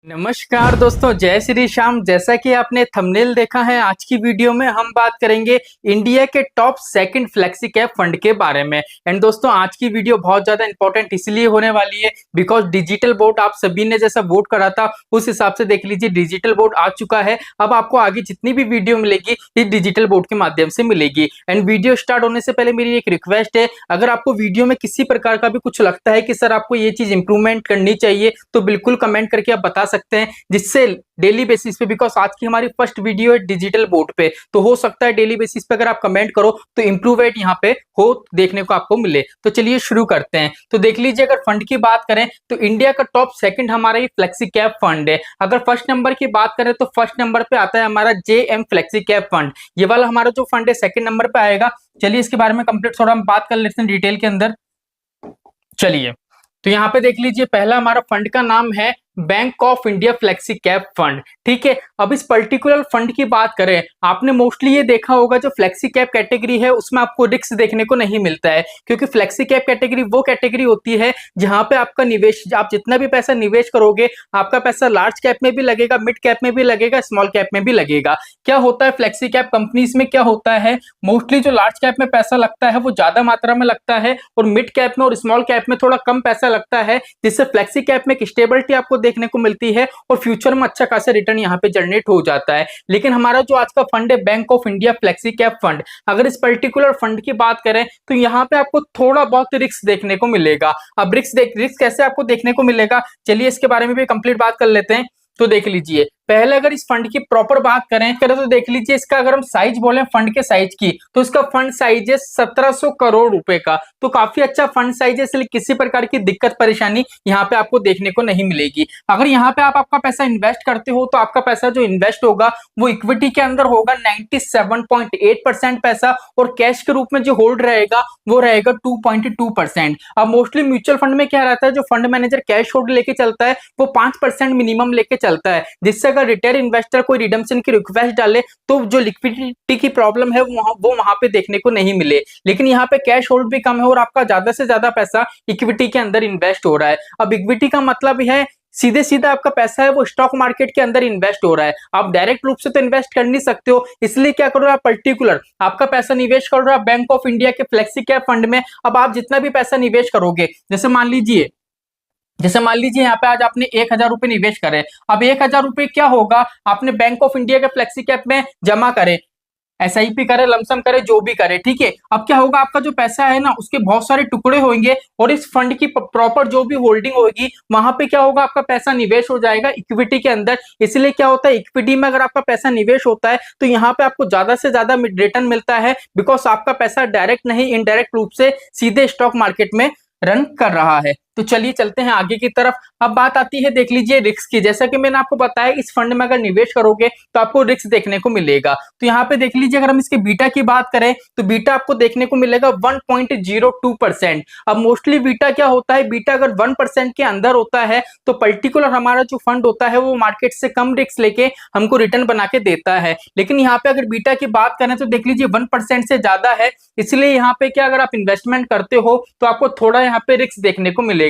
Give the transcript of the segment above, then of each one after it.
नमस्कार दोस्तों, जय श्री श्याम। जैसा कि आपने थंबनेल देखा है, आज की वीडियो में हम बात करेंगे इंडिया के top second flexi cap fund के बारे में। एंड दोस्तों, आज की वीडियो बहुत ज्यादा इंपॉर्टेंट इसलिए होने वाली है बिकॉज डिजिटल बोर्ड आप सभी ने जैसा वोट करा था उस हिसाब से देख लीजिए डिजिटल बोर्ड आ चुका है। अब आपको आगे जितनी भी वीडियो मिलेगी इस डिजिटल बोर्ड के माध्यम से मिलेगी। एंड वीडियो स्टार्ट होने से पहले मेरी एक रिक्वेस्ट है, अगर आपको वीडियो में किसी प्रकार का भी कुछ लगता है कि सर आपको ये चीज इंप्रूवमेंट करनी चाहिए तो बिल्कुल कमेंट करके आप बता सकते हैं, जिससे डेली बेसिस पे, बिकॉज आज की हमारी फर्स्ट वीडियो है डिजिटल बोर्ड पे, तो हो सकता है डेली बेसिस पे अगर आप कमेंट करो तो इंप्रूवमेंट यहाँ पे हो देखने को आपको मिले। तो चलिए शुरू करते हैं। तो देख लीजिए, अगर फंड की बात करें तो इंडिया का टॉप सेकंड हमारा ये फ्लेक्सी कैप फंड है। अगर फर्स्ट नंबर की बात करें तो फर्स्ट नंबर पे आता है हमारा जेएम फ्लेक्सी कैप फंड। ये वाला हमारा जो फंड है सेकंड नंबर पे आएगा। चलिए इसके बारे में कंप्लीट थोड़ा हम बात कर लेते हैं डिटेल के अंदर। चलिए, तो यहाँ पे देख लीजिए, पहला हमारा फंड का नाम है bank of India flexi cap fund. ठीक है, अब इस पर्टिकुलर फंड की बात करें, आपने मोस्टली ये देखा होगा जो फ्लेक्सी कैप कैटेगरी है उसमें आपको रिस्क देखने को नहीं मिलता है, क्योंकि फ्लेक्सी कैप कैटेगरी वो कैटेगरी होती है जहां पे आपका निवेश, आप जितना भी पैसा निवेश करोगे आपका पैसा लार्ज कैप में भी लगेगा, मिड कैप में भी लगेगा, स्मॉल कैप में भी लगेगा। क्या होता है फ्लेक्सी कैप कंपनीज में, क्या होता है मोस्टली जो लार्ज कैप में पैसा लगता है वो ज्यादा मात्रा में लगता है और मिड कैप में और स्मॉल कैप में थोड़ा कम पैसा लगता है, जिससे फ्लेक्सी कैप में एक स्टेबिलिटी आपको देखने को मिलती है और फ्यूचर में अच्छा खासा रिटर्न यहाँ पे जनरेट हो जाता है। लेकिन हमारा जो आज का फंड है bank of India flexi cap fund, अगर इस पर्टिकुलर फंड की बात करें तो यहाँ पे आपको थोड़ा बहुत रिस्क देखने को मिलेगा। अब रिस्क कैसे आपको देखने को मिलेगा, चलिए इसके बारे में भी कंप्लीट बात कर लेते हैं। तो देख लीजिए, पहले अगर इस फंड की प्रॉपर बात करें तो देख लीजिए, इसका अगर हम साइज बोले फंड के साइज की तो इसका फंड साइज है 1700 करोड़ रुपए का। तो काफी अच्छा फंड साइज है, इसलिए किसी प्रकार की दिक्कत परेशानी यहाँ पे आपको देखने को नहीं मिलेगी। अगर यहाँ पे आप आपका पैसा इन्वेस्ट करते हो तो आपका पैसा जो इन्वेस्ट होगा वो इक्विटी के अंदर होगा 97.8% पैसा, और कैश के रूप में जो होल्ड रहेगा वो रहेगा 2.2%। अब मोस्टली म्यूचुअल फंड में क्या रहता है, जो फंड मैनेजर कैश होल्ड लेके चलता है वो 5% मिनिमम लेके चलता है, जिससे अगर रिटेल इन्वेस्टर कोई रिडम्पशन की रिक्वेस्ट डाले तो जो लिक्विडिटी की प्रॉब्लम है वो वहां पे देखने को नहीं मिले। लेकिन यहाँ पे कैश होल्ड भी कम है और आपका ज्यादा से ज्यादा पैसा इक्विटी के अंदर इन्वेस्ट हो रहा है। अब इक्विटी का मतलब है सीधे सीधा आपका पैसा है वो स्टॉक मार्केट के अंदर इन्वेस्ट हो रहा है। आप डायरेक्ट रूप से तो इन्वेस्ट कर नहीं सकते हो, इसलिए क्या करो, आप पर्टिकुलर आपका पैसा निवेश कर रहे हो बैंक ऑफ इंडिया के फ्लेक्सी कैप फंड में। अब आप जितना भी पैसा निवेश करोगे, जैसे मान लीजिए यहाँ पे आज आपने 1000 रुपए निवेश करे। अब 1000 रुपए क्या होगा, आपने बैंक ऑफ इंडिया के फ्लेक्सी कैप में जमा करे, एसआईपी करे, लमसम करे, जो भी करे। ठीक है, अब क्या होगा, आपका जो पैसा है ना उसके बहुत सारे टुकड़े होंगे और इस फंड की प्रॉपर जो भी होल्डिंग होगी वहां पे क्या होगा, आपका पैसा निवेश हो जाएगा इक्विटी के अंदर। इसलिए क्या होता है, इक्विटी में अगर आपका पैसा निवेश होता है तो यहाँ पे आपको ज्यादा से ज्यादा रिटर्न मिलता है, बिकॉज आपका पैसा डायरेक्ट नहीं इनडायरेक्ट रूप से सीधे स्टॉक मार्केट में रन कर रहा है। तो चलिए चलते हैं आगे की तरफ। अब बात आती है देख लीजिए रिस्क की। जैसा कि मैंने आपको बताया, इस फंड में अगर निवेश करोगे तो आपको रिस्क देखने को मिलेगा। तो यहाँ पे देख लीजिए, अगर हम इसके बीटा की बात करें तो बीटा आपको देखने को मिलेगा 1.02%। अब मोस्टली बीटा क्या होता है, बीटा अगर 1% के अंदर होता है तो पर्टिकुलर हमारा जो फंड होता है वो मार्केट से कम रिस्क लेके हमको रिटर्न बना के देता है। लेकिन यहाँ पे अगर बीटा की बात करें तो देख लीजिए 1% से ज्यादा है, इसलिए यहाँ पे क्या, अगर आप इन्वेस्टमेंट करते हो तो आपको थोड़ा यहाँ पे रिस्क देखने को मिलेगा।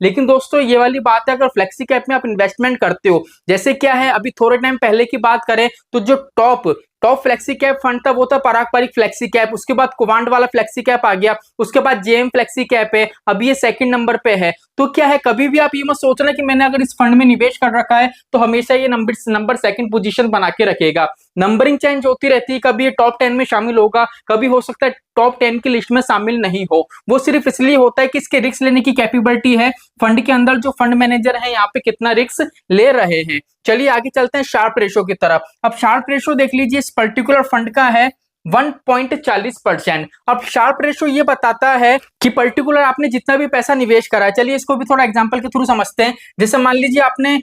लेकिन दोस्तों ये वाली बात है, अगर फ्लेक्सी कैप में आप इन्वेस्टमेंट करते हो, जैसे क्या है, अभी थोड़े टाइम पहले की बात करें तो जो टॉप फ्लेक्सी कैप फंड था वो था पारंपरिक फ्लेक्सी कैप, उसके बाद कुवांट वाला फ्लेक्सी कैप आ गया, उसके बाद जेएम फ्लेक्सी कैप है, अब ये सेकंड नंबर पे है। तो क्या है, कभी भी आप ये मत सोचना कि मैंने अगर इस फंड में निवेश कर रखा है तो हमेशा ये नंबर सेकंड पोजीशन बना के रखेगा। नंबरिंग चेंज होती रहती है, कभी ये टॉप 10 में शामिल होगा, कभी हो सकता है टॉप 10 की लिस्ट में शामिल नहीं हो। वो सिर्फ इसलिए होता है कि इसके रिस्क लेने की कैपेबिलिटी है फंड के अंदर, जो फंड मैनेजर है यहाँ पे कितना रिस्क ले रहे हैं। चलिए आगे चलते हैं शार्प रेशो की तरफ। अब शार्प रेशो देख लीजिए, इस पर्टिकुलर फंड का है 1.40%। अब शार्प रेशो ये बताता है कि पर्टिकुलर आपने जितना भी पैसा निवेश करा है, चलिए इसको भी थोड़ा एग्जांपल के थ्रू समझते हैं। जैसे मान लीजिए आपने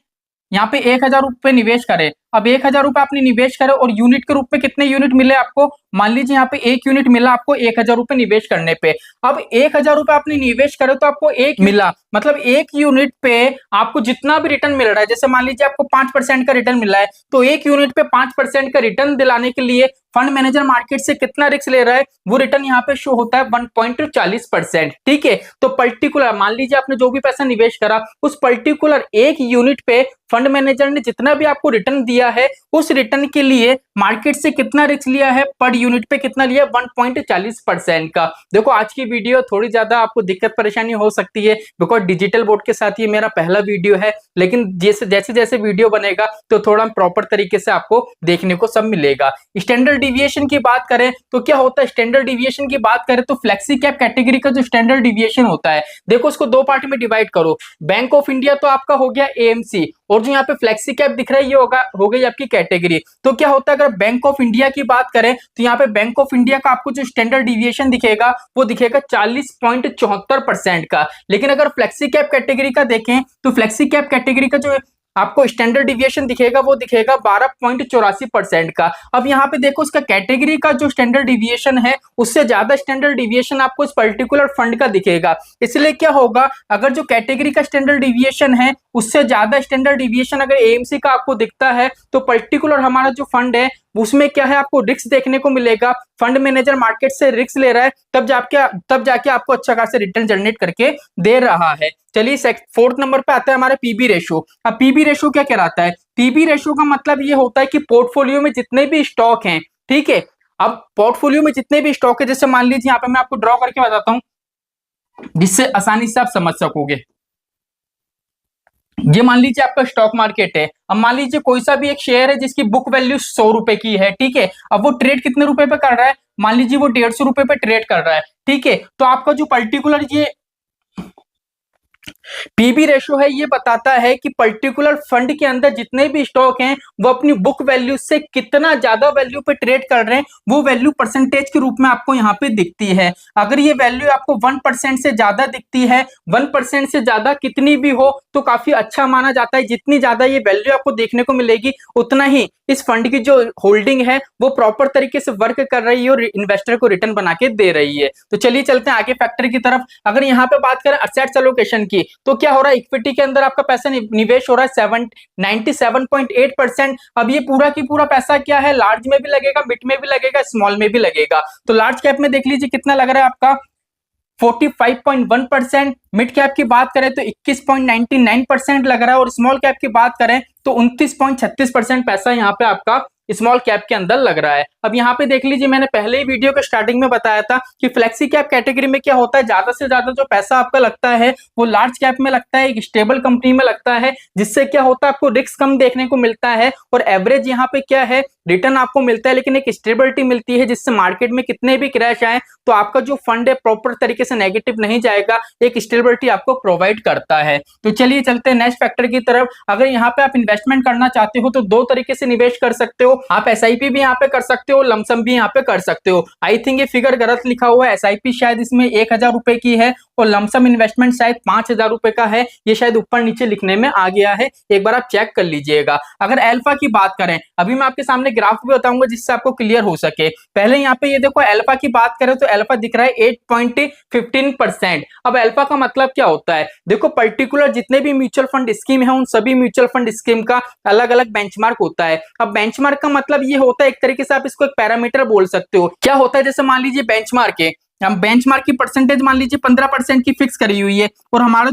यहाँ पे 1000 रुपए निवेश करे, अब 1,000 रुपए आपने निवेश करे और यूनिट के रूप में कितने यूनिट मिले आपको, मान लीजिए यहाँ पे 1 यूनिट मिला आपको 1,000 रुपए निवेश करने पे। अब 1,000 रुपए आपने निवेश करे तो आपको एक मिला, मतलब 1 यूनिट पे आपको जितना भी रिटर्न मिल रहा है, जैसे मान लीजिए आपको 5% का रिटर्न मिला है, तो 1 यूनिट पे 5% का रिटर्न दिलाने के लिए फंड मैनेजर मार्केट से कितना रिस्क ले रहा है, वो रिटर्न यहाँ पे शो होता है 1.40%। ठीक है, तो पर्टिकुलर मान लीजिए आपने जो भी पैसा निवेश करा उस पर्टिकुलर 1 यूनिट पे फंड मैनेजर ने जितना भी आपको रिटर्न दिया है, उस रिटर्न के लिए मार्केट से कितना रिस्क लिया है, पर यूनिट पे कितना लिया, 1.40% का। देखो आज की वीडियो थोड़ी ज्यादा आपको दिक्कत परेशानी हो सकती है, बिकॉज डिजिटल बोर्ड के साथ ये मेरा पहला वीडियो है, लेकिन जैसे जैसे जैसे वीडियो बनेगा तो थोड़ा प्रॉपर तरीके से आपको देखने को सब मिलेगा। स्टैंडर्ड डिविएशन की बात करें तो क्या होता है, स्टैंडर्ड डिविएशन की बात करें तो फ्लेक्सी कैप कैटेगरी का जो स्टैंडर्ड डिविएशन होता है, देखो उसको दो पार्ट में डिवाइड करो। बैंक ऑफ इंडिया तो आपका हो गया एएमसी, और जो यहाँ पे फ्लेक्सी कैप दिख रहा है ये हो गई आपकी कैटेगरी। तो क्या होता है, अगर बैंक ऑफ इंडिया की बात करें तो यहाँ पे बैंक ऑफ इंडिया का आपको जो स्टैंडर्ड डिविएशन दिखेगा वो दिखेगा 40.74% का। लेकिन अगर फ्लेक्सी कैप कैटेगरी का देखें तो फ्लेक्सी कैप कैटेगरी का जो आपको स्टैंडर्ड डिविएशन दिखेगा वो दिखेगा 12.84% का। अब यहाँ पे देखो उसका कैटेगरी का जो स्टैंडर्ड डिविएशन है उससे ज्यादा स्टैंडर्ड डिविएशन आपको इस पर्टिकुलर फंड का दिखेगा। इसलिए क्या होगा, अगर जो कैटेगरी का स्टैंडर्ड डिविएशन है उससे ज्यादा स्टैंडर्ड डिविएशन अगर एएमसी का आपको दिखता है तो पर्टिकुलर हमारा जो फंड है उसमें क्या है, आपको रिस्क देखने को मिलेगा। फंड मैनेजर मार्केट से रिस्क ले रहा है, तब जाके आपको अच्छा खासा रिटर्न जनरेट करके दे रहा है। चलिए फोर्थ नंबर पे आता है हमारा पीबी रेशो। अब पीबी रेशो क्या कहलाता है, पीबी रेशो का मतलब ये होता है कि पोर्टफोलियो में जितने भी स्टॉक हैं, ठीक है, अब पोर्टफोलियो में जितने भी स्टॉक है, जैसे मान लीजिए यहाँ पे मैं आपको ड्रॉ करके बताता हूं जिससे आसानी से आप समझ सकोगे। ये मान लीजिए आपका स्टॉक मार्केट है, अब मान लीजिए कोई सा भी एक शेयर है जिसकी बुक वैल्यू 100 रुपए की है, ठीक है, अब वो ट्रेड कितने रुपए पे कर रहा है, मान लीजिए वो 150 रुपए पे ट्रेड कर रहा है, ठीक है, तो आपका जो पर्टिकुलर ये पीबी रेशो है ये बताता है कि पर्टिकुलर फंड के अंदर जितने भी स्टॉक हैं वो अपनी बुक वैल्यू से कितना ज्यादा वैल्यू पे ट्रेड कर रहे हैं, वो वैल्यू परसेंटेज के रूप में आपको यहाँ पे दिखती है। अगर ये वैल्यू आपको 1% से ज्यादा दिखती है, 1% से ज्यादा कितनी भी हो तो काफी अच्छा माना जाता है। जितनी ज्यादा ये वैल्यू आपको देखने को मिलेगी उतना ही इस फंड की जो होल्डिंग है वो प्रॉपर तरीके से वर्क कर रही है और इन्वेस्टर को रिटर्न बना के दे रही है। तो चलिए चलते हैं आगे फैक्टर की तरफ। अगर यहाँ पे बात करें असेट्स एलोकेशन की तो क्या हो रहा है, इक्विटी के अंदर आपका पैसा निवेश हो रहा है 97.8%। अब ये पूरा की पूरा पैसा क्या है, लार्ज में भी लगेगा, मिड में भी लगेगा, स्मॉल में भी लगेगा। तो लार्ज कैप में देख लीजिए कितना लग रहा है आपका 45.1%, मिड कैप की बात करें तो 21.99% लग रहा है, और स्मॉल कैप की बात करें तो 29.36% पैसा यहाँ पे आपका स्मॉल कैप के अंदर लग रहा है। अब यहाँ पे देख लीजिए, मैंने पहले ही वीडियो के स्टार्टिंग में बताया था कि फ्लेक्सी कैप कैटेगरी में क्या होता है, ज्यादा से ज्यादा जो पैसा आपका लगता है वो लार्ज कैप में लगता है, एक स्टेबल कंपनी में लगता है, जिससे क्या होता है आपको रिस्क कम देखने को मिलता है और एवरेज यहाँ पे क्या है रिटर्न आपको मिलता है, लेकिन एक स्टेबिलिटी मिलती है जिससे मार्केट में कितने भी क्रैश आए तो आपका जो फंड है प्रॉपर तरीके से नेगेटिव नहीं जाएगा, एक स्टेबिलिटी आपको प्रोवाइड करता है। तो चलिए चलते हैं नेक्स्ट फैक्टर की तरफ। अगर यहाँ पे आप इन्वेस्टमेंट करना चाहते हो तो दो तरीके से निवेश कर सकते हो, आप एसआईपी भी यहाँ पे कर सकते हो, लमसम भी यहाँ पे कर सकते हो। आई थिंक ये फिगर गलत लिखा हुआ है, एसआईपी शायद इसमें 1,000 रुपए की है और लमसम इन्वेस्टमेंट शायद 5,000 रुपए का है, ये शायद ऊपर नीचे लिखने में आ गया है, एक बार आप चेक कर लीजिएगा। अगर अल्फा की बात करें, अभी मैं आपके सामने ग्राफ भी बताऊंगा जिससे आपको क्लियर हो सके। पहले यहाँ पे ये देखो अल्फा की बात करें तो अल्फा दिख रहा है 8.15%। अब अल्फा का मतलब क्या होता है, देखो पर्टिकुलर जितने भी म्यूचुअल फंड स्कीम है उन सभी म्यूचुअल फंड स्कीम का अलग अलग बेंचमार्क होता है। अब बेंचमार्क का मतलब ये होता है, एक तरीके से आप इसको एक पैरामीटर बोल सकते हो। क्या होता है, जैसे मान लीजिए बेंचमार्क है, हम बेंचमार्क की परसेंटेज मान लीजिए 15% की फिक्स करी हुई है और हमारा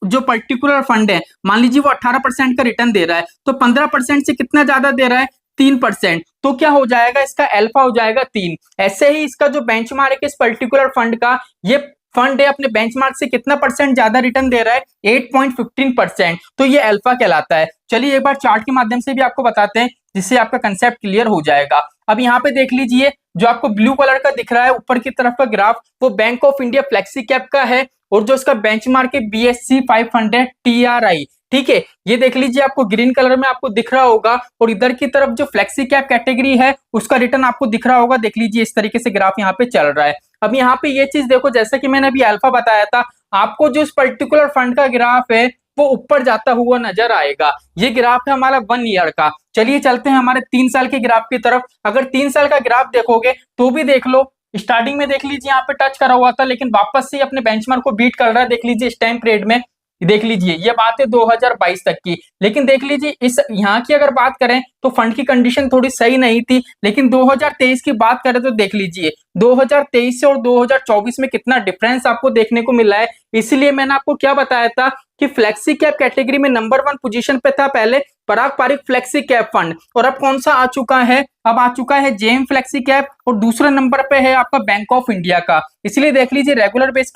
जो पर्टिकुलर फंड है मान लीजिए वो 18% का रिटर्न दे रहा है, तो 15% से कितना ज्यादा दे रहा है, 3%, तो क्या हो जाएगा, इसका अल्फा हो जाएगा 3। ऐसे ही इसका जो बेंचमार्क है इस पर्टिकुलर फंड का, ये फंड है अपने बेंचमार्क से कितना परसेंट ज्यादा रिटर्न दे रहा है, 8.15%, तो ये अल्फा कहलाता है। चलिए एक बार चार्ट के माध्यम से भी आपको बताते हैं जिससे आपका कंसेप्ट क्लियर हो जाएगा। अब यहाँ पे देख लीजिए, जो आपको ब्लू कलर का दिख रहा है ऊपर की तरफ का ग्राफ, वो bank of India flexi cap का है और जो इसका बेंचमार्क है BSE 500 TRI, ठीक है, ये देख लीजिए आपको ग्रीन कलर में आपको दिख रहा होगा, और इधर की तरफ जो फ्लेक्सी कैप कैटेगरी है उसका रिटर्न आपको दिख रहा होगा। देख लीजिए इस तरीके से ग्राफ यहाँ पे चल रहा है। अब यहाँ पे ये चीज देखो, जैसे कि मैंने अभी अल्फा बताया था आपको, जो इस पर्टिकुलर फंड का ग्राफ है वो ऊपर जाता हुआ नजर आएगा। ये ग्राफ है हमारा 1 ईयर का। चलिए चलते हैं हमारे 3 साल के ग्राफ की तरफ। अगर 3 साल का ग्राफ देखोगे तो भी देख लो, स्टार्टिंग में देख लीजिए यहाँ पे टच करा हुआ था, लेकिन वापस से अपने बेंचमार्क को बीट कर रहा है। देख लीजिए इस टाइम पीरियड में, देख लीजिए ये बात है 2022 तक की। लेकिन देख लीजिए इस यहाँ की अगर बात करें तो फंड की कंडीशन थोड़ी सही नहीं थी। लेकिन 2023 की बात करें तो देख लीजिए 2023 से और 2024 में कितना डिफरेंस आपको देखने को मिला है। इसीलिए मैंने आपको क्या बताया था कि फ्लेक्सी कैप कैटेगरी में नंबर 1 पोजीशन पे था पहले पराग पारिक फ्लेक्सी कैप फंड, और अब कौन सा आ चुका है, अब आ चुका है जेएम फ्लेक्सी कैप, और दूसरे नंबर पे है आपका बैंक ऑफ इंडिया का। इसलिए देख लीजिए रेगुलर बेस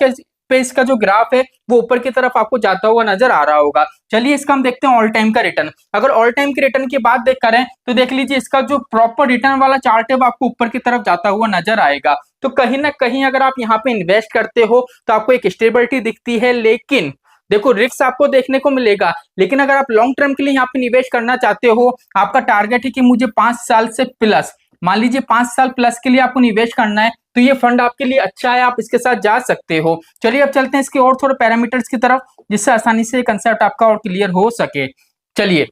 पे इसका जो ग्राफ है वो ऊपर की तरफ आपको जाता हुआ नजर आ रहा होगा। चलिए इसका हम देखते हैं ऑल टाइम का रिटर्न। अगर ऑल टाइम के रिटर्न की बात देख करें तो देख लीजिए इसका जो प्रॉपर रिटर्न वाला चार्ट है वो आपको ऊपर की तरफ जाता हुआ नजर आएगा। तो कहीं ना कहीं अगर आप यहाँ पे इन्वेस्ट करते हो तो आपको एक स्टेबिलिटी दिखती है, लेकिन देखो रिस्क आपको देखने को मिलेगा। लेकिन अगर आप लॉन्ग टर्म के लिए यहाँ पे निवेश करना चाहते हो, आपका टारगेट है कि मुझे 5 साल से प्लस, मान लीजिए 5 साल प्लस के लिए आपको निवेश करना है, तो ये फंड आपके लिए अच्छा है, आप इसके साथ जा सकते हो। चलिए अब चलते हैं इसके और थोड़े पैरामीटर्स की तरफ, जिससे आसानी से कंसेप्ट आपका और क्लियर हो सके। चलिए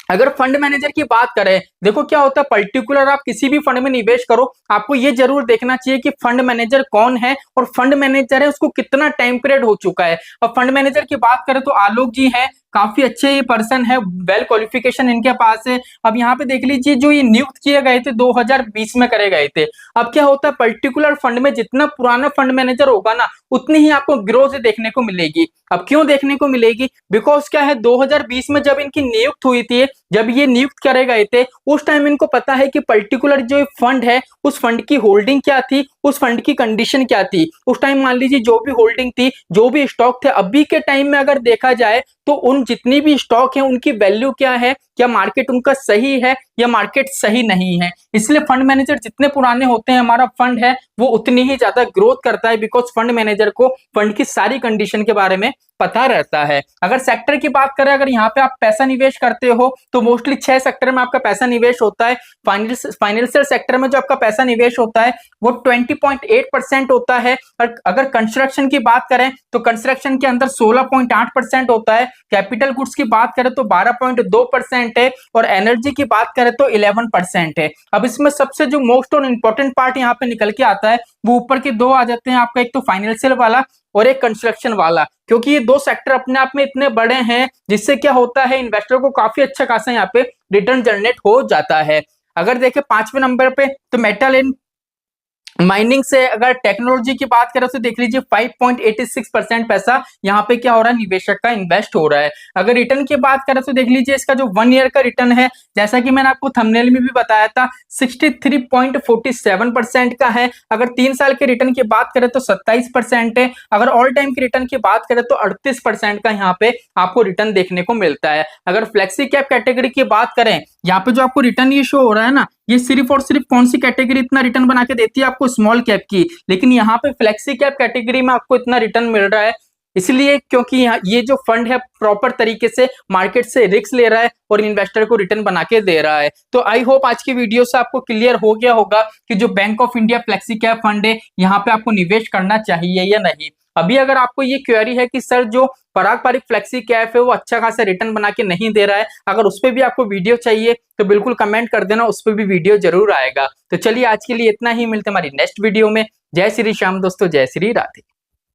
अगर फंड मैनेजर की बात करें, देखो क्या होता है, पर्टिकुलर आप किसी भी फंड में निवेश करो, आपको ये जरूर देखना चाहिए कि फंड मैनेजर कौन है, और फंड मैनेजर है उसको कितना टाइम पीरियड हो चुका है। अब फंड मैनेजर की बात करें तो आलोक जी हैं, काफी अच्छे पर्सन है, वेल क्वालिफिकेशन इनके पास है। अब यहाँ पे देख लीजिए जो ये नियुक्त किए गए थे 2020 में करे गए थे। अब क्या होता है, पर्टिकुलर फंड में जितना पुराना फंड मैनेजर होगा ना, उतनी ही आपको ग्रोथ देखने को मिलेगी। अब क्यों देखने को मिलेगी, बिकॉज क्या है 2020 में जब इनकी नियुक्त हुई थी, जब ये नियुक्त करे गए थे, उस टाइम इनको पता है कि पर्टिकुलर जो फंड है उस फंड की होल्डिंग क्या थी, उस फंड की कंडीशन क्या थी। उस टाइम मान लीजिए जो भी होल्डिंग थी, जो भी स्टॉक थे, अभी के टाइम में अगर देखा जाए तो उन जितनी भी स्टॉक है उनकी वैल्यू क्या है, क्या मार्केट उनका सही है या मार्केट सही नहीं है। इसलिए फंड मैनेजर जितने पुराने होते हैं, हमारा फंड है वो उतनी ही ज्यादा ग्रोथ करता है, बिकॉज फंड मैनेजर को फंड की सारी कंडीशन के बारे में पता रहता है। अगर सेक्टर की बात करें, अगर यहाँ पे आप पैसा निवेश करते हो तो मोस्टली 6 सेक्टर में आपका पैसा निवेश होता है। फाइनेंशियल सेक्टर में जो आपका पैसा निवेश होता है वो 20.8% होता है। और अगर कंस्ट्रक्शन की बात करें तो कंस्ट्रक्शन के अंदर 16.8% होता है। कैपिटल गुड्स की बात करें तो 12.2% है, और एनर्जी की बात करें तो 11% है। अब इसमें सबसे जो मोस्ट और इंपॉर्टेंट पार्ट यहाँ पे निकल के आता है वो ऊपर के 2 आ जाते हैं आपका, एक तो फाइनेंशियल वाला और एक कंस्ट्रक्शन वाला, क्योंकि ये 2 सेक्टर अपने आप में इतने बड़े हैं, जिससे क्या होता है इन्वेस्टर को काफी अच्छा खासा यहाँ पे रिटर्न जनरेट हो जाता है। अगर देखें 5वें नंबर पे तो मेटल एंड माइनिंग से अगर टेक्नोलॉजी की बात करें तो देख लीजिए 5.86% पैसा यहाँ पे क्या हो रहा है, निवेशक का इन्वेस्ट हो रहा है। अगर रिटर्न की बात करें तो देख लीजिए इसका जो 1 ईयर का रिटर्न है, जैसा कि मैंने आपको थंबनेल में भी बताया था, 63.47% का है। अगर 3 साल के रिटर्न की बात करें तो 27% है। अगर ऑल टाइम के रिटर्न की बात करें तो 38% का यहाँ पे आपको रिटर्न देखने को मिलता है। अगर फ्लेक्सी कैप कैटेगरी की बात करें, यहाँ पे जो आपको रिटर्न ये शो हो रहा है ना, ये सिर्फ और सिर्फ कौन सी कैटेगरी इतना रिटर्न बना के देती है आपको, स्मॉल कैप की। लेकिन यहाँ पे फ्लेक्सी कैप कैटेगरी में आपको इतना रिटर्न मिल रहा है, इसलिए क्योंकि ये जो फंड है प्रॉपर तरीके से मार्केट से रिस्क ले रहा है और इन्वेस्टर को रिटर्न बना के दे रहा है। तो आई होप आज की वीडियो से आपको क्लियर हो गया होगा कि जो bank of India flexi cap fund है, यहाँ पे आपको निवेश करना चाहिए या नहीं। अभी अगर आपको ये क्वेरी है कि सर जो पराग पारिक फ्लेक्सी कैप है वो अच्छा खासा रिटर्न बना के नहीं दे रहा है, अगर उस पर भी आपको वीडियो चाहिए तो बिल्कुल कमेंट कर देना, उस पर भी वीडियो जरूर आएगा। तो चलिए आज के लिए इतना ही, मिलते हमारी नेक्स्ट वीडियो में। जय श्री श्याम दोस्तों, जय श्री राधे।